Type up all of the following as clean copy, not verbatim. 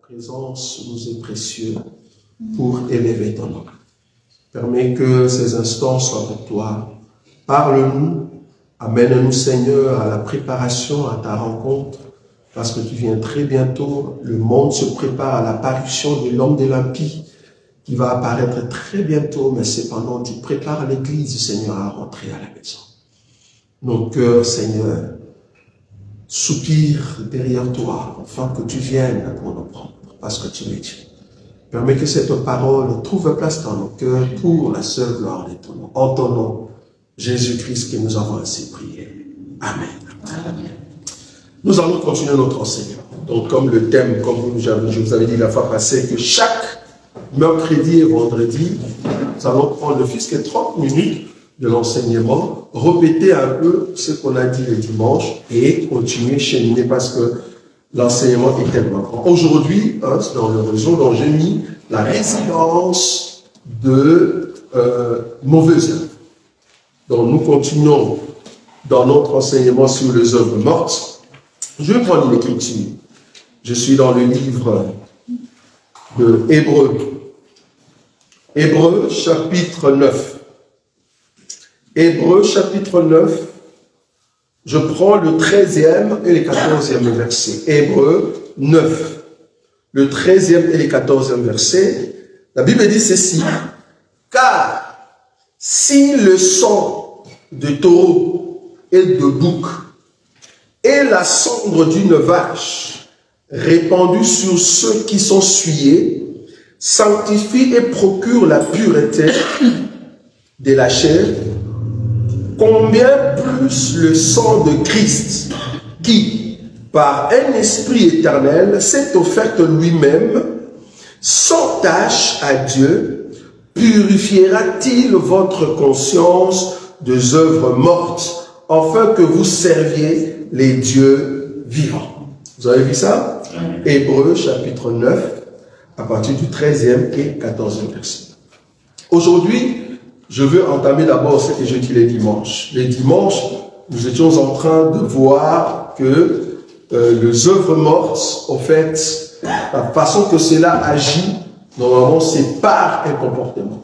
présence nous est précieuse pour élever ton nom. Permets que ces instants soient avec toi. Parle-nous, amène-nous Seigneur à la préparation, à ta rencontre, parce que tu viens très bientôt. Le monde se prépare à l'apparition de l'homme de l'impie qui va apparaître très bientôt, mais cependant tu prépares l'Église, Seigneur, à rentrer à la maison. Nos cœurs, Seigneur, soupirent derrière toi, afin que tu viennes pour nous prendre, parce que tu es Dieu. Permets que cette parole trouve place dans nos cœurs pour la seule gloire de ton nom. En ton nom, Jésus-Christ, que nous avons ainsi prié. Amen. Amen. Nous allons continuer notre enseignement. Donc, comme le thème, comme je vous avais dit la fois passée, que chaque mercredi et vendredi, nous allons prendre ne fût-ce que 30 minutes de l'enseignement, répéter un peu ce qu'on a dit le dimanche et continuer, cheminer, parce que l'enseignement est tellement grand. Aujourd'hui, dans le réseau dont j'ai mis la résilience de mauvaises œuvres. Donc nous continuons dans notre enseignement sur les œuvres mortes. Je vais prendre une écriture. Je suis dans le livre de Hébreux. Hébreux chapitre 9. Hébreux chapitre 9. Je prends le 13e et le 14e verset. Hébreux 9. Le 13e et le 14e verset. La Bible dit ceci. Car si le sang de taureau et de bouc et la cendre d'une vache répandue sur ceux qui sont souillés sanctifie et procure la pureté de la chair, combien plus le sang de Christ, qui, par un esprit éternel, s'est offert lui-même, sans tache à Dieu, purifiera-t-il votre conscience des œuvres mortes, afin que vous serviez les dieux vivants. Vous avez vu ça? Hébreux chapitre 9, à partir du 13e et 14e verset. Aujourd'hui, je veux entamer d'abord ce que je dis les dimanches. Les dimanches, nous étions en train de voir que les œuvres mortes, en fait, la façon que cela agit, normalement, c'est par un comportement.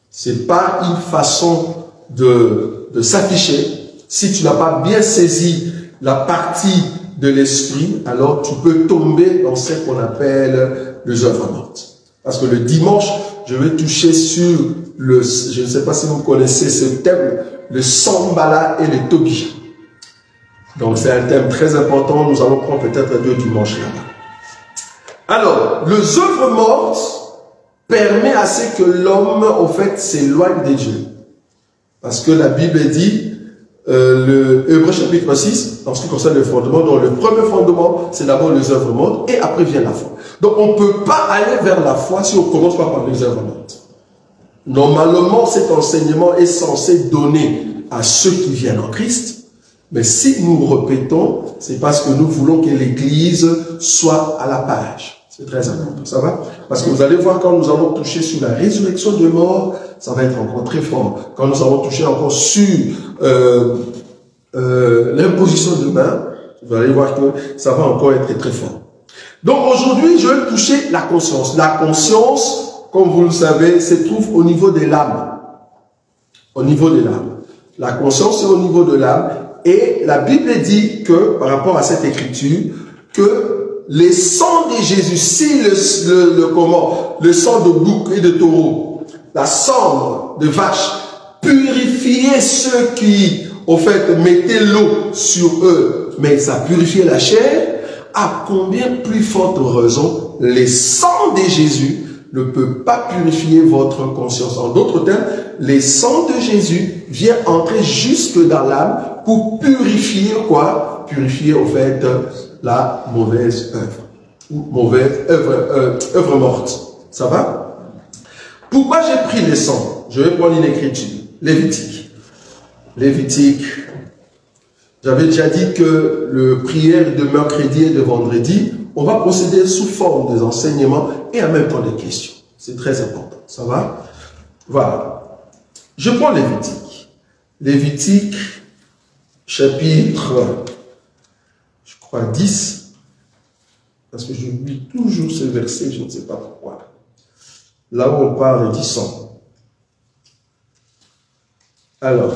C'est pas une façon de s'afficher. Si tu n'as pas bien saisi la partie de l'esprit, alors tu peux tomber dans ce qu'on appelle les œuvres mortes. Parce que le dimanche, je vais toucher sur le, je ne sais pas si vous connaissez ce thème, le Sambala et le Tobi. Donc c'est un thème très important, nous allons prendre peut-être 2 dimanches là-bas. Alors, les œuvres mortes permettent à ce que l'homme, en fait, s'éloigne de Dieu. Parce que la Bible dit, le Hébreux chapitre 6, en ce qui concerne le fondement, donc le premier fondement, c'est d'abord les œuvres mortes, et après vient la foi. Donc on ne peut pas aller vers la foi si on ne commence pas par les œuvres mortes. Normalement, cet enseignement est censé donner à ceux qui viennent en Christ, mais si nous répétons, c'est parce que nous voulons que l'Église soit à la page. C'est très important, ça va? Parce que vous allez voir, quand nous allons toucher sur la résurrection de mort, ça va être encore très fort. Quand nous allons toucher encore sur l'imposition de main, vous allez voir que ça va encore être très fort. Donc aujourd'hui, je vais toucher la conscience. La conscience, comme vous le savez, se trouve au niveau de l'âme. Au niveau de l'âme. La conscience est au niveau de l'âme. Et la Bible dit que, par rapport à cette écriture, que le sang de Jésus, si le sang de bouc et de taureau, la cendre de vache, purifiait ceux qui, au fait, mettaient l'eau sur eux, mais ça purifiait la chair, à combien plus forte raison, le sang de Jésus ne peut pas purifier votre conscience. En d'autres termes, le sang de Jésus vient entrer jusque dans l'âme pour purifier quoi? Purifier, au fait, la mauvaise œuvre. Ou mauvaise œuvre morte. Ça va? Pourquoi j'ai pris le sang? Je vais prendre une écriture. Lévitique. Lévitique. J'avais déjà dit que le prière de mercredi et de vendredi, on va procéder sous forme des enseignements et en même temps des questions. C'est très important. Ça va? Voilà. Je prends Lévitique. Lévitique, chapitre, je crois, 10, Parce que j'oublie toujours ce verset, je ne sais pas pourquoi. Là où on parle du sang. Alors,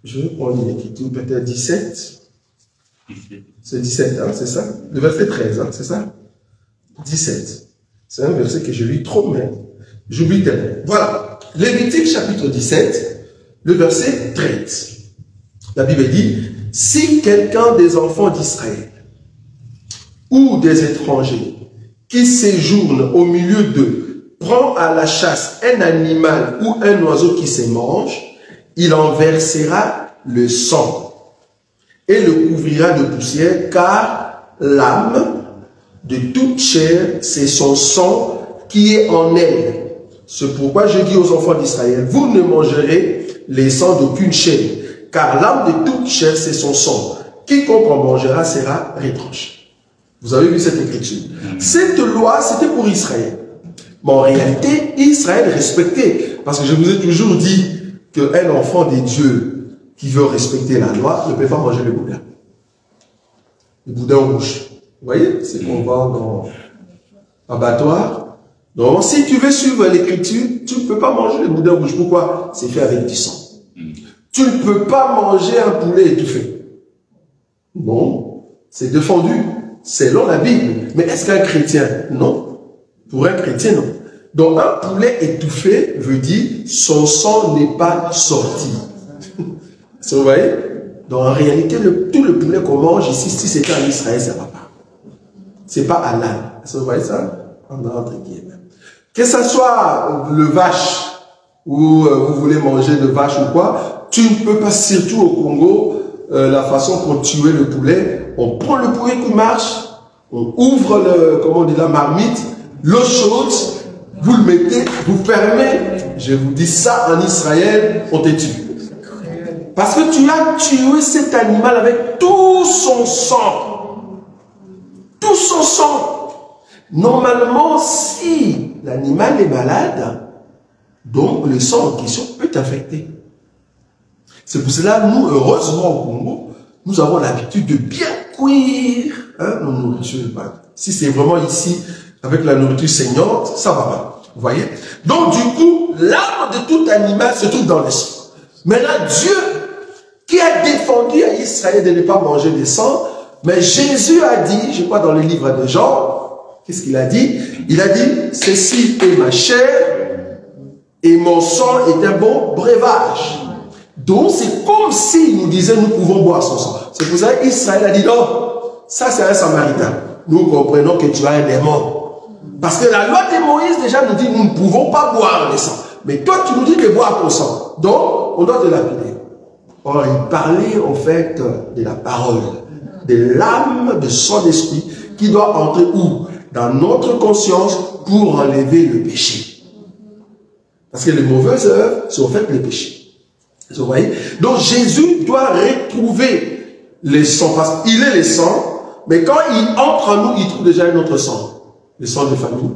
je vais prendre une écriture, peut-être 17. C'est 17, hein, c'est ça? Le verset 13, hein, c'est ça? 17. C'est un verset que je lis trop, mais j'oublie tellement. Voilà. Lévitique chapitre 17, le verset 13. La Bible dit, si quelqu'un des enfants d'Israël ou des étrangers qui séjournent au milieu d'eux prend à la chasse un animal ou un oiseau qui se mange, il en versera le sang et le couvrira de poussière, car l'âme de toute chair, c'est son sang qui est en elle. C'est pourquoi je dis aux enfants d'Israël, vous ne mangerez les sangs d'aucune chair, car l'âme de toute chair, c'est son sang. Quiconque en mangera sera retranché. Vous avez vu cette écriture. Cette loi, c'était pour Israël. Mais en réalité, Israël respectait. Parce que je vous ai toujours dit qu'un enfant de Dieu qui veut respecter la loi ne peut pas manger le boudin. Le boudin rouge. Vous voyez, c'est qu'on va dans l'abattoir. Donc, si tu veux suivre l'écriture, tu ne peux pas manger le boudin rouge. Pourquoi? C'est fait avec du sang. Tu ne peux pas manger un poulet étouffé. Non, c'est défendu selon la Bible. Mais est-ce qu'un chrétien? Non. Pour un chrétien, non. Donc, un poulet étouffé veut dire son sang n'est pas sorti. Vous voyez? Donc, en réalité, tout le poulet qu'on mange ici, si c'était en Israël, ça ne va pas. C'est pas halal. Vous voyez ça? Entre guillemets. Que ce soit le vache, ou vous voulez manger de vache ou quoi, tu ne peux pas, surtout au Congo, la façon qu'on tuait le poulet, on prend le poulet qui marche, on ouvre comment on dit, la marmite, l'eau chaude, vous le mettez, vous fermez. Je vous dis ça, en Israël, on te tue. Parce que tu as tué cet animal avec tout son sang. Tout son sang. Normalement, si l'animal est malade, donc le sang en question peut t'affecter. C'est pour cela, nous, heureusement au Congo, nous avons l'habitude de bien cuire nos nourritures. Si c'est vraiment ici, avec la nourriture saignante, ça va pas. Vous voyez? Donc du coup, l'âme de tout animal se trouve dans le sang. Maintenant, Dieu, qui a défendu à Israël de ne pas manger de sang, mais Jésus a dit, je crois dans le livre de Jean, qu'est-ce qu'il a dit? Il a dit, ceci est ma chair et mon sang est un bon breuvage. Donc c'est comme s'il nous disait, nous pouvons boire son sang. C'est pour ça qu'Israël a dit, non, ça c'est un Samaritain. Nous comprenons que tu as un démon. Parce que la loi de Moïse déjà nous dit, nous ne pouvons pas boire le sang. Mais toi tu nous dis de boire ton sang. Donc on doit te lapider. Or, il parlait en fait de la parole, de l'âme, de son esprit, qui doit entrer où? Dans notre conscience pour enlever le péché. Parce que les mauvaises œuvres sont faites le péché. Vous voyez? Donc Jésus doit retrouver le sang, parce qu'il est le sang, mais quand il entre en nous, il trouve déjà un autre sang. Le sang de famille,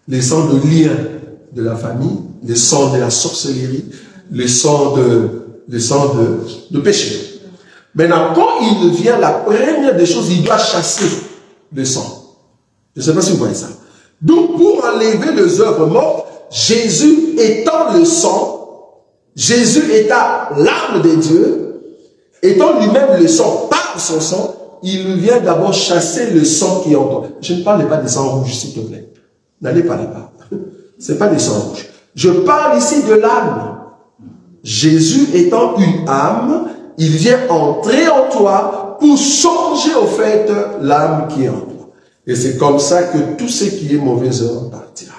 le sang de lien de la famille, le sang de la sorcellerie, le sang de péché. Maintenant, quand il vient, la première des choses, il doit chasser le sang. Je ne sais pas si vous voyez ça. Donc, pour enlever les œuvres mortes, Jésus étant le sang, Jésus étant l'âme de Dieu, étant lui-même le sang par son sang, il vient d'abord chasser le sang qui est en toi. Je ne parle pas des sangs rouges, s'il te plaît. N'allez pas là-bas. Ce n'est pas des sangs rouges. Je parle ici de l'âme. Jésus étant une âme, il vient entrer en toi pour changer au fait l'âme qui est en toi. Et c'est comme ça que tout ce qui est mauvaise œuvre partira.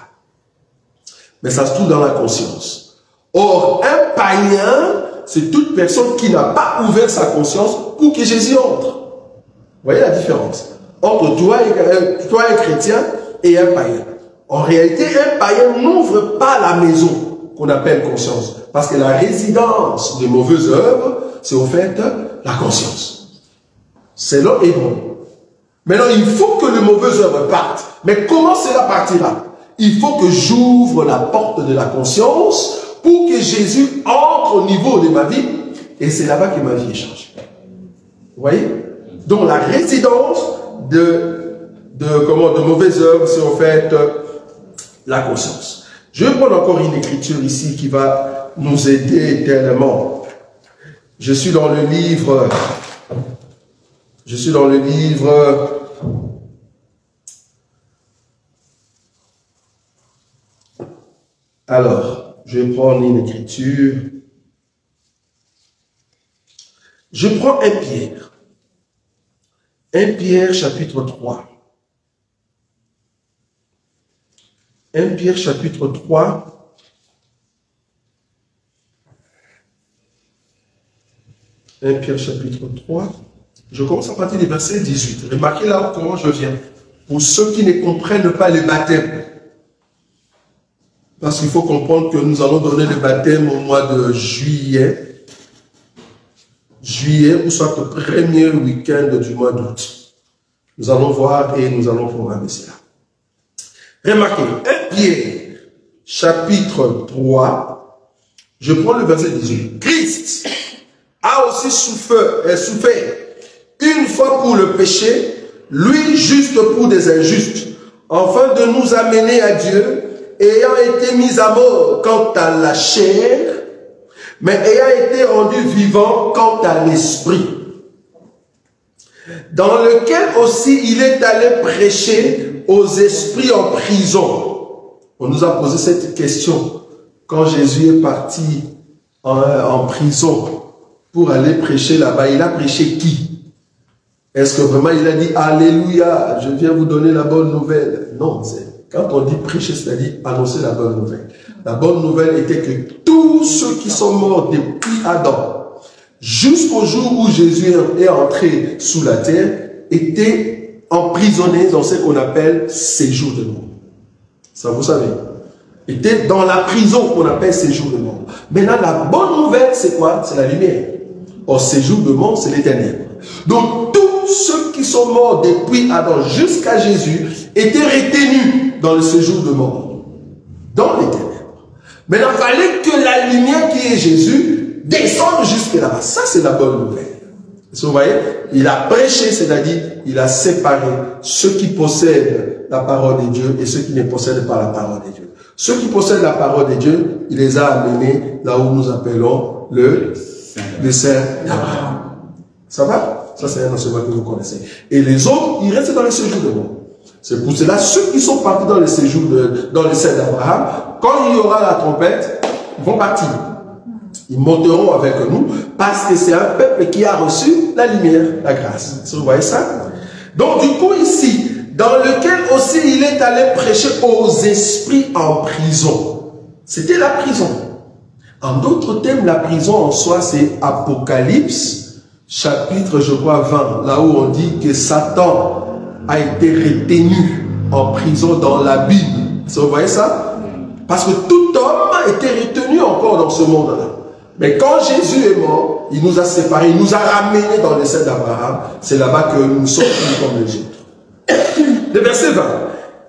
Mais ça se trouve dans la conscience. Or, un païen, c'est toute personne qui n'a pas ouvert sa conscience pour que Jésus entre. Vous voyez la différence entre toi, un chrétien, et un païen. En réalité, un païen n'ouvre pas la maison qu'on appelle conscience. Parce que la résidence des mauvaises œuvres, c'est au fait la conscience. C'est l'homme hébreu. Maintenant, il faut que les mauvaises œuvres partent. Mais comment cela partira? Il faut que j'ouvre la porte de la conscience pour que Jésus entre au niveau de ma vie. Et c'est là-bas que ma vie est changée. Vous voyez? Donc la résidence de mauvaises œuvres, c'est en fait la conscience. Je vais prendre encore une écriture ici qui va nous aider tellement. Je suis dans le livre. Alors, je vais prendre une écriture. Je prends 1 Pierre. 1 Pierre chapitre 3. 1 Pierre chapitre 3. 1 Pierre chapitre 3. Je commence à partir du verset 18. Remarquez là comment je viens. Pour ceux qui ne comprennent pas le baptême. Parce qu'il faut comprendre que nous allons donner le baptême au mois de juillet. Ou soit le premier week-end du mois d'août. Nous allons voir et nous allons programmer cela. Remarquez, 1 Pierre, chapitre 3, je prends le verset 18. Christ a aussi souffert une fois pour le péché, lui juste pour des injustes, afin de nous amener à Dieu, ayant été mis à mort quant à la chair, mais ayant été rendu vivant quant à l'esprit, dans lequel aussi il est allé prêcher aux esprits en prison. On nous a posé cette question quand Jésus est parti en prison pour aller prêcher là-bas. Il a prêché qui? Est-ce que vraiment il a dit Alléluia, je viens vous donner la bonne nouvelle? Non, quand on dit prêcher, c'est-à-dire annoncer la bonne nouvelle. La bonne nouvelle était que tous ceux qui sont morts depuis Adam, jusqu'au jour où Jésus est entré sous la terre, étaient emprisonnés dans ce qu'on appelle séjour de mort. Ça, vous savez. Étaient dans la prison qu'on appelle séjour de mort. Maintenant, la bonne nouvelle, c'est quoi? C'est la lumière. Or, séjour de mort, c'est l'éternel. Donc, tous ceux qui sont morts depuis Adam jusqu'à Jésus étaient retenus dans le séjour de mort. Dans l'éternel. Maintenant, il fallait que la lumière qui est Jésus descende jusque là-bas. Ça, c'est la bonne nouvelle. Vous voyez, il a prêché, c'est-à-dire, il a séparé ceux qui possèdent la parole de Dieu et ceux qui ne possèdent pas la parole de Dieu. Ceux qui possèdent la parole de Dieu, il les a amenés là où nous appelons le Saint d'Abraham. Ça va? Ça, c'est un enseignement que vous connaissez. Et les autres, ils restent dans le séjour de mort. C'est pour cela, ceux qui sont partis dans le séjour dans le Saint d'Abraham, quand il y aura la trompette, ils vont partir. Ils monteront avec nous parce que c'est un peuple qui a reçu la lumière, la grâce. Vous voyez ça? Donc du coup ici, dans lequel aussi il est allé prêcher aux esprits en prison. C'était la prison. En d'autres termes, la prison en soi, c'est Apocalypse, chapitre, je crois, 20, là où on dit que Satan a été retenu en prison dans la Bible. Vous voyez ça? Parce que tout homme a été retenu encore dans ce monde-là. Mais quand Jésus est mort, il nous a séparés, il nous a ramenés dans le sein d'Abraham. C'est là-bas que nous sommes comme les autres. Le verset 20.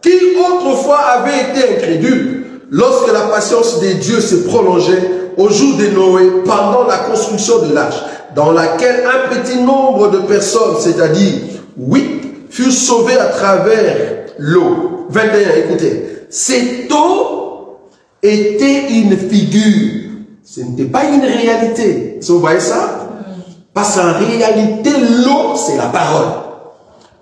Qui autrefois avait été incrédule, lorsque la patience des dieux se prolongeait au jour de Noé, pendant la construction de l'arche, dans laquelle un petit nombre de personnes, c'est-à-dire 8, furent sauvées à travers l'eau. 21, écoutez. Cette eau était une figure. Ce n'était pas une réalité. Vous voyez ça? Parce qu'en réalité, l'eau, c'est la parole.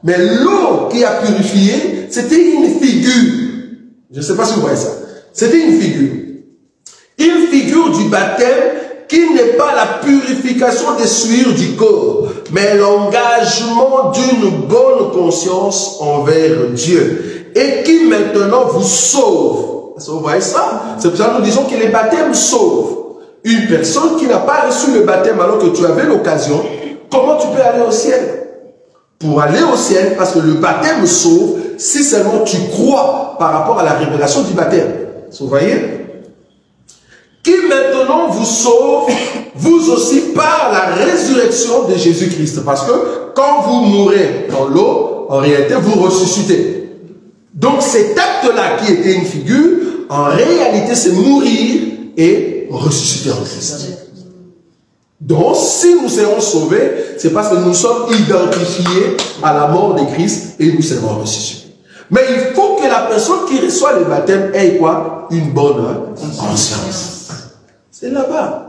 Mais l'eau qui a purifié, c'était une figure. Je ne sais pas si vous voyez ça. C'était une figure. Une figure du baptême qui n'est pas la purification des souillures du corps, mais l'engagement d'une bonne conscience envers Dieu. Et qui maintenant vous sauve. Vous voyez ça? C'est pour ça que nous disons que les baptêmes sauvent. Une personne qui n'a pas reçu le baptême alors que tu avais l'occasion, comment tu peux aller au ciel? Pour aller au ciel, parce que le baptême sauve, si seulement tu crois par rapport à la révélation du baptême. Vous voyez? Qui maintenant vous sauve, vous aussi, par la résurrection de Jésus-Christ. Parce que quand vous mourrez dans l'eau, en réalité, vous ressuscitez. Donc cet acte-là qui était une figure, en réalité, c'est mourir et ressusciter en Christ. Donc, si nous serons sauvés, c'est parce que nous sommes identifiés à la mort de Christ et nous serons ressuscités. Mais il faut que la personne qui reçoit le baptême ait quoi? Une bonne conscience. C'est là-bas.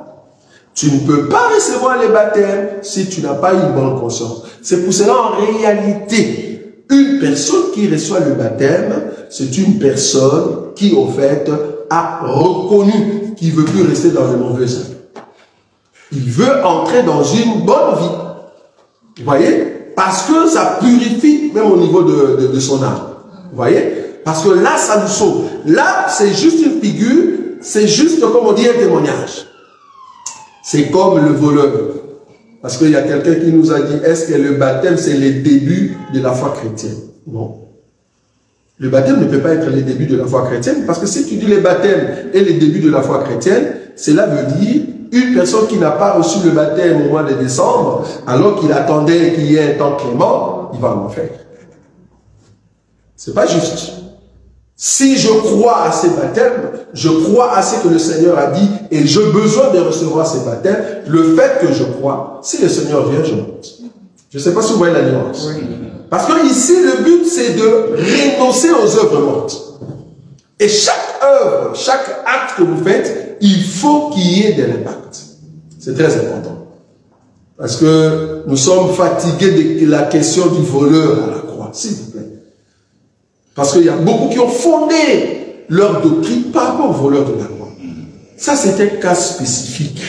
Tu ne peux pas recevoir le baptême si tu n'as pas une bonne conscience. C'est pour cela, en réalité, une personne qui reçoit le baptême, c'est une personne qui, au fait, a reconnu qu'il ne veut plus rester dans le mauvais œuvre. Il veut entrer dans une bonne vie. Vous voyez? Parce que ça purifie même au niveau de son âme. Vous voyez? Parce que là, ça nous sauve. Là, c'est juste une figure, c'est juste, comme on dit, un témoignage. C'est comme le voleur. Parce qu'il y a quelqu'un qui nous a dit, est-ce que le baptême, c'est le début de la foi chrétienne? Non. Le baptême ne peut pas être le début de la foi chrétienne, parce que si tu dis le baptême est le début de la foi chrétienne, cela veut dire une personne qui n'a pas reçu le baptême au mois de décembre, alors qu'il attendait qu'il y ait un temps clément, il va en enfer. C'est pas juste. Si je crois à ces baptêmes, je crois à ce que le Seigneur a dit et j'ai besoin de recevoir ces baptêmes, le fait que je crois, si le Seigneur vient, je monte. Je ne sais pas si vous voyez la nuance. Oui. Parce que ici, le but, c'est de renoncer aux œuvres mortes. Et chaque œuvre, chaque acte que vous faites, il faut qu'il y ait de l'impact. C'est très important. Parce que nous sommes fatigués de la question du voleur à la croix, s'il vous plaît. Parce qu'il y a beaucoup qui ont fondé leur doctrine par rapport au voleur de la croix. Ça, c'est un cas spécifique.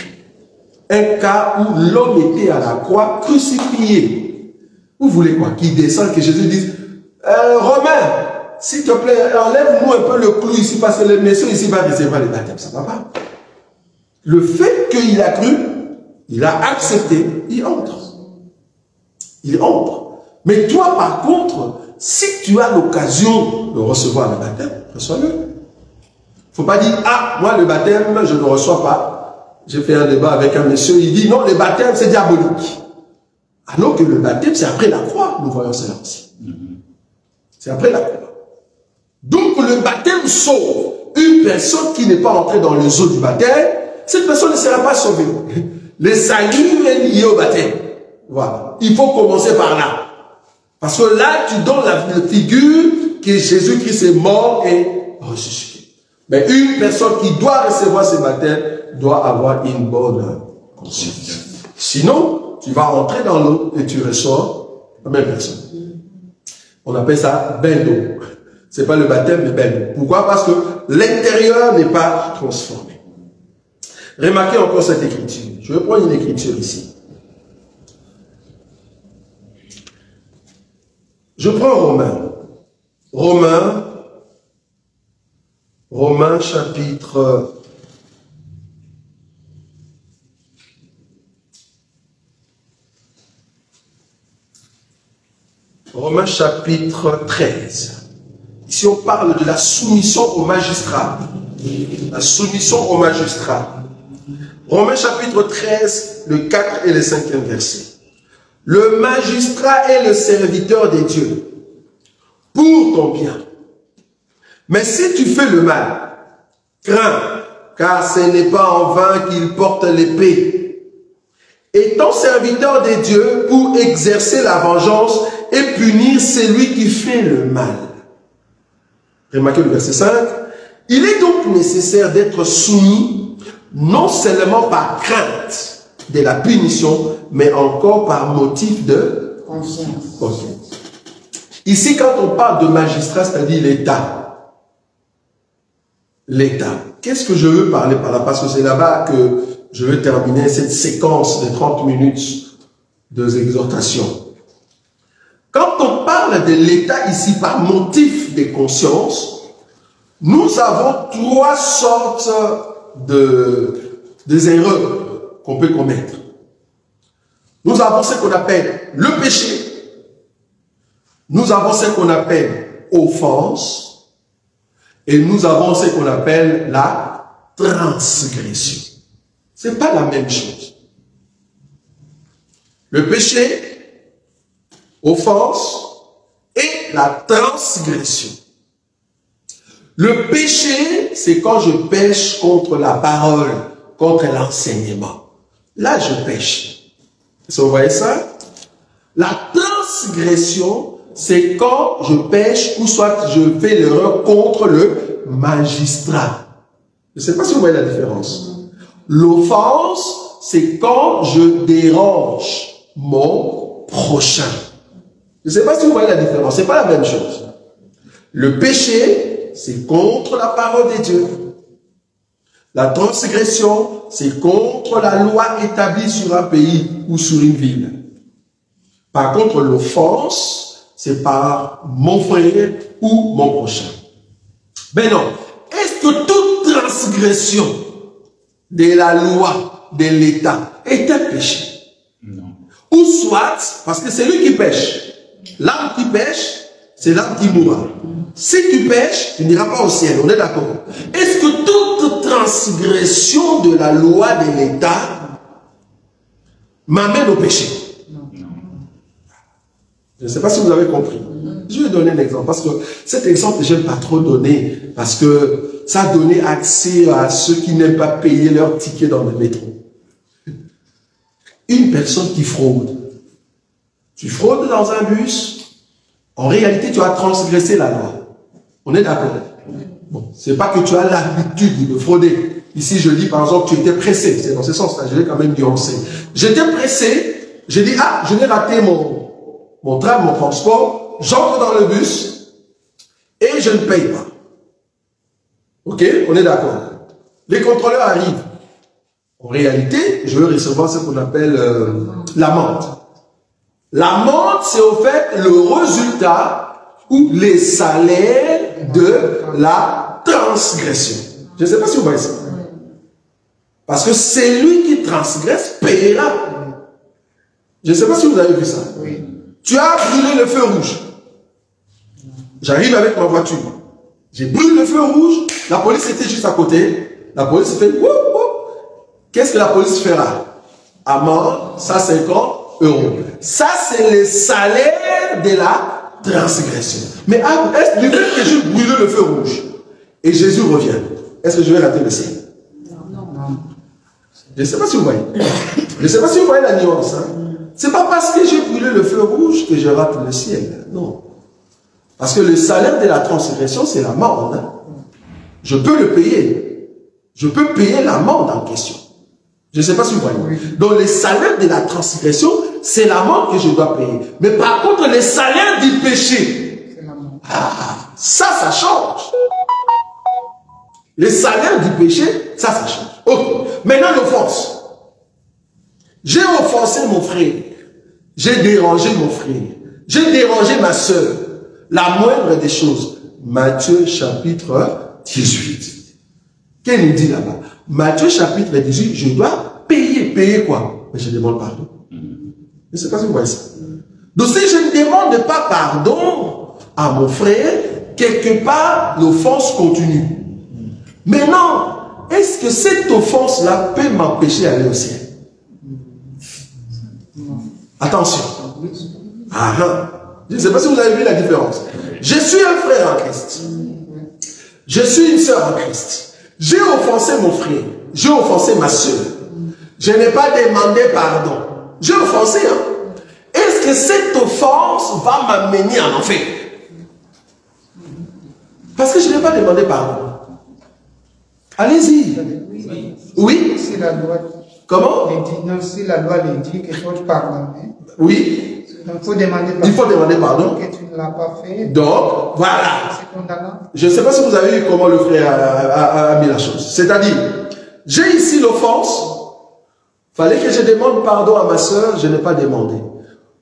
Un cas où l'homme était à la croix crucifié. Vous voulez quoi? Qu'il descende, que Jésus dise, Romain, s'il te plaît, enlève-nous un peu le clou ici, parce que le monsieur ici va recevoir le baptême. Ça ne va pas. Le fait qu'il a cru, il a accepté, il entre. Il entre. Mais toi, par contre, si tu as l'occasion de recevoir le baptême, reçois-le. Il ne faut pas dire, ah, moi le baptême, je ne reçois pas. J'ai fait un débat avec un monsieur, il dit, non, le baptême, c'est diabolique. Alors que le baptême, c'est après la croix, nous voyons cela aussi. C'est après la croix. Donc le baptême sauve une personne qui n'est pas entrée dans les eaux du baptême, cette personne ne sera pas sauvée. Le salut est lié au baptême. Voilà. Il faut commencer par là. Parce que là, tu donnes la figure que Jésus-Christ est mort et ressuscité. Mais une personne qui doit recevoir ce baptême doit avoir une bonne conscience. Sinon, tu vas entrer dans l'eau et tu ressors la même personne. On appelle ça bain d'eau. Ce n'est pas le baptême, mais bain d'eau. Pourquoi? Parce que l'intérieur n'est pas transformé. Remarquez encore cette écriture. Je vais prendre une écriture ici. Je prends Romains. Romains chapitre 13. Ici, on parle de la soumission au magistrat. La soumission au magistrat. Romains chapitre 13, le 4 et le 5e verset. Le magistrat est le serviteur de Dieu pour ton bien. Mais si tu fais le mal, crains, car ce n'est pas en vain qu'il porte l'épée. Étant serviteur de Dieu pour exercer la vengeance et punir celui qui fait le mal. Remarquez le verset 5. Il est donc nécessaire d'être soumis, non seulement par crainte de la punition, mais encore par motif de conscience. Ici, quand on parle de magistrat, c'est-à-dire l'État. L'État. Qu'est-ce que je veux parler par là? Parce que c'est là-bas que je veux terminer cette séquence de 30 minutes d'exhortation. Quand on parle de l'État ici par motif de conscience, nous avons trois sortes d'erreurs qu'on peut commettre. Nous avons ce qu'on appelle le péché. Nous avons ce qu'on appelle offense. Et nous avons ce qu'on appelle la transgression. Ce n'est pas la même chose. Le péché, offense et la transgression. Le péché, c'est quand je pêche contre la parole, contre l'enseignement. là je pêche. Vous voyez ça? La transgression, c'est quand je pêche ou soit je fais l'erreur contre le magistrat. Je ne sais pas si vous voyez la différence. L'offense, c'est quand je dérange mon prochain. Je ne sais pas si vous voyez la différence. Ce n'est pas la même chose. Le péché, c'est contre la parole de Dieu. La transgression, c'est contre la loi établie sur un pays ou sur une ville. Par contre, l'offense, c'est par mon frère ou mon prochain. Mais non, est-ce que toute transgression de la loi de l'État est un péché? Non. Ou soit, parce que c'est lui qui pêche. L'âme qui pêche, c'est l'âme qui mourra. Si tu pêches, tu n'iras pas au ciel, on est d'accord. Est-ce que toute transgression de la loi de l'État m'amène au péché? Je ne sais pas si vous avez compris. Je vais donner un exemple, parce que cet exemple, je n'aime pas trop donner, parce que ça a donné accès à ceux qui n'aiment pas payer leur ticket dans le métro. Une personne qui fraude. Tu fraudes dans un bus, en réalité, tu as transgressé la loi. On est d'accord? Bon, c'est pas que tu as l'habitude de frauder. Ici, je dis, par exemple, tu étais pressé. C'est dans ce sens-là, je l'ai quand même nuancé. J'étais pressé, j'ai dit, ah, je vais rater mon train, mon transport, j'entre dans le bus et je ne paye pas. Ok, on est d'accord. Les contrôleurs arrivent. En réalité, je veux recevoir ce qu'on appelle l'amende. L'amende, c'est au fait le résultat ou les salaires de la transgression. Je ne sais pas si vous voyez ça. Parce que c'est lui qui transgresse payera. Je ne sais pas si vous avez vu ça. Oui. Tu as brûlé le feu rouge. J'arrive avec ma voiture. J'ai brûlé le feu rouge. La police était juste à côté. La police fait wouh, wouh. Qu'est-ce que la police fera? Amende, 150 €. Ça, c'est le salaire de la transgression. Mais est-ce du fait que j'ai brûlé le feu rouge et Jésus revient, est-ce que je vais rater le ciel? Non. Je ne sais pas si vous voyez. Je ne sais pas si vous voyez la nuance. Hein? C'est pas parce que j'ai brûlé le feu rouge que je rate le ciel. Non. Parce que le salaire de la transgression, c'est l'amende. Hein? Je peux le payer. Je peux payer l'amende en question. Je ne sais pas si vous voyez. Donc, le salaire de la transgression, c'est l'amende que je dois payer. Mais par contre, le salaire du péché, ça change. Le salaire du péché, ça change. Ok. Maintenant, l'offense. J'ai offensé mon frère. J'ai dérangé mon frère. J'ai dérangé ma soeur. La moindre des choses. Matthieu chapitre 18. Qu'est-ce qu'il nous dit là-bas? Matthieu chapitre 18, je dois payer. Payer quoi? Mais je demande pardon. Je ne sais pas si vous voyez ça. Donc si je ne demande pas pardon à mon frère, quelque part, l'offense continue. Mais non, est-ce que cette offense-là peut m'empêcher d'aller au ciel? Attention. Je ne sais pas si vous avez vu la différence. Je suis un frère en Christ. Je suis une sœur en Christ. J'ai offensé mon frère. J'ai offensé ma soeur. Je n'ai pas demandé pardon. J'ai offensé. Hein? Est-ce que cette offense va m'amener en enfer? Parce que je n'ai pas demandé pardon. Allez-y. Oui. Si la loi, comment? Non, si la loi dit qu'il faut pardonner. Oui. Donc, il faut demander pardon. Que tu ne l'as pas fait. Donc, voilà. Je ne sais pas si vous avez vu comment le frère a mis la chose. C'est-à-dire, j'ai ici l'offense. Fallait que je demande pardon à ma soeur, je n'ai pas demandé.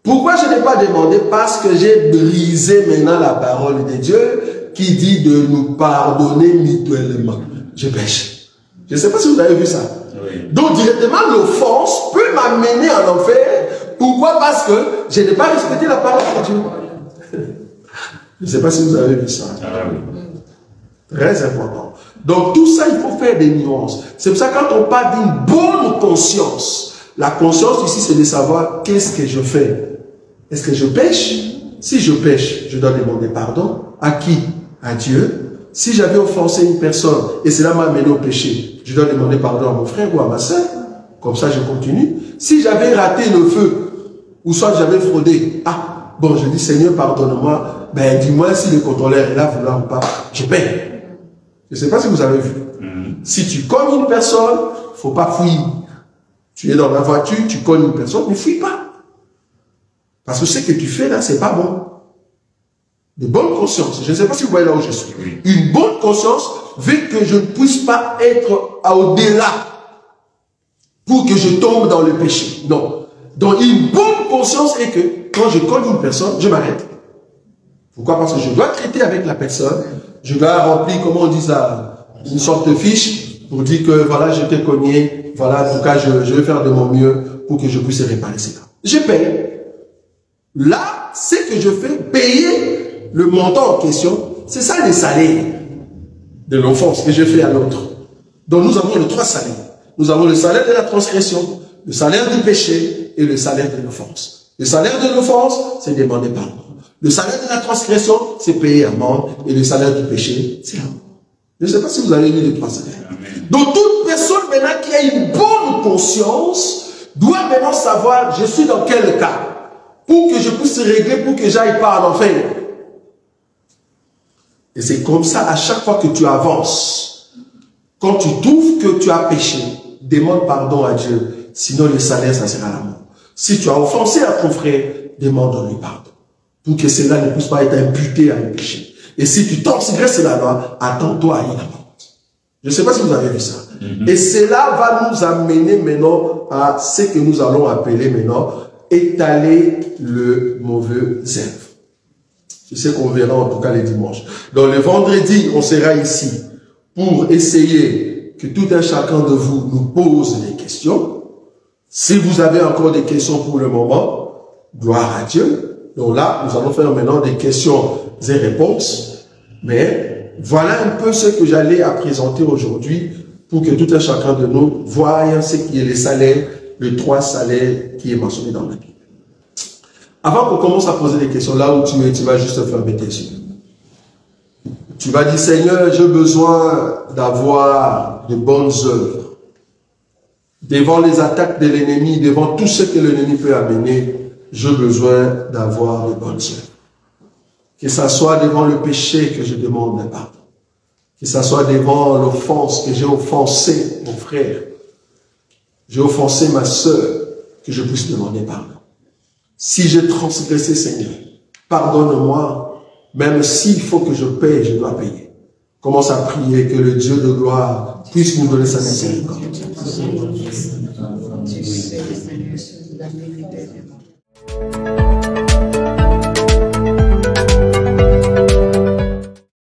Pourquoi je n'ai pas demandé? Parce que j'ai brisé maintenant la parole de Dieu qui dit de nous pardonner mutuellement. Je pêche. Je ne sais pas si vous avez vu ça. Oui. Donc directement l'offense peut m'amener en enfer. Pourquoi? Parce que je n'ai pas respecté la parole de Dieu. Je ne sais pas si vous avez vu ça. Très important. Donc tout ça, il faut faire des nuances. C'est pour ça que quand on parle d'une bonne conscience, la conscience ici, c'est de savoir qu'est-ce que je fais. Est-ce que je pêche? Si je pêche, je dois demander pardon. À qui? À Dieu. Si j'avais offensé une personne et cela m'a amené au péché, je dois demander pardon à mon frère ou à ma soeur. Comme ça, je continue. Si j'avais raté le feu, ou soit j'avais fraudé, ah, bon, je dis, Seigneur, pardonne-moi, ben, dis-moi si le contrôleur est là, vouloir ou pas, je paye. Je ne sais pas si vous avez vu. Si tu cognes une personne, il ne faut pas fuir. Tu es dans la voiture, tu cognes une personne, ne fuis pas. Parce que ce que tu fais là, c'est pas bon. De bonne conscience. Je ne sais pas si vous voyez là où je suis. Une bonne conscience veut que je ne puisse pas être au-delà pour que je tombe dans le péché. Non. Donc une bonne conscience est que quand je cogne une personne, je m'arrête. Pourquoi? Parce que je dois traiter avec la personne. Je dois remplir, comment on dit ça, une sorte de fiche pour dire que voilà, je t'ai cogné. Voilà, en tout cas, je vais faire de mon mieux pour que je puisse réparer ces cas. Je paye. Là, ce que je fais, payer le montant en question, c'est ça les salaires de l'offense que je fais à l'autre. Donc nous avons les trois salaires. Nous avons le salaire de la transgression, le salaire du péché et le salaire de l'offense. Le salaire de l'offense, c'est demander pardon. Le salaire de la transgression, c'est payer amende. Et le salaire du péché, c'est l'amour. Je ne sais pas si vous avez lu les trois salaires. Donc toute personne maintenant qui a une bonne conscience doit maintenant savoir, je suis dans quel cas, pour que je puisse régler, pour que j'aille pas en enfer. Et c'est comme ça, à chaque fois que tu avances, quand tu trouves que tu as péché, demande pardon à Dieu, sinon le salaire, ça sera l'amour. Si tu as offensé à ton frère, demande-lui pardon, pour que cela ne puisse pas être imputé à un péché. Et si tu transgresses la loi, attends-toi à une amende. Je ne sais pas si vous avez vu ça. Et cela va nous amener maintenant à ce que nous allons appeler maintenant étaler le mauvais herbe. C'est ce qu'on verra en tout cas les dimanches. Donc le vendredi, on sera ici pour essayer que tout un chacun de vous nous pose des questions. Si vous avez encore des questions pour le moment, gloire à Dieu. Donc là, nous allons faire maintenant des questions et réponses. Mais voilà un peu ce que j'allais à présenter aujourd'hui pour que tout un chacun de nous voie ce qui est les salaires, les trois salaires qui est mentionné dans la Bible. Avant qu'on commence à poser des questions, là où tu es, tu vas juste fermer tes yeux. Tu vas dire, Seigneur, j'ai besoin d'avoir de bonnes œuvres. Devant les attaques de l'ennemi, devant tout ce que l'ennemi peut amener, j'ai besoin d'avoir de bonnes œuvres. Que ce soit devant le péché que je demande pardon. Que ce soit devant l'offense que j'ai offensé mon frère. J'ai offensé ma soeur, que je puisse demander pardon. Si j'ai transgressé, Seigneur, pardonne-moi, même s'il faut que je paye, je dois payer. Commence à prier que le Dieu de gloire puisse nous donner sa miséricorde.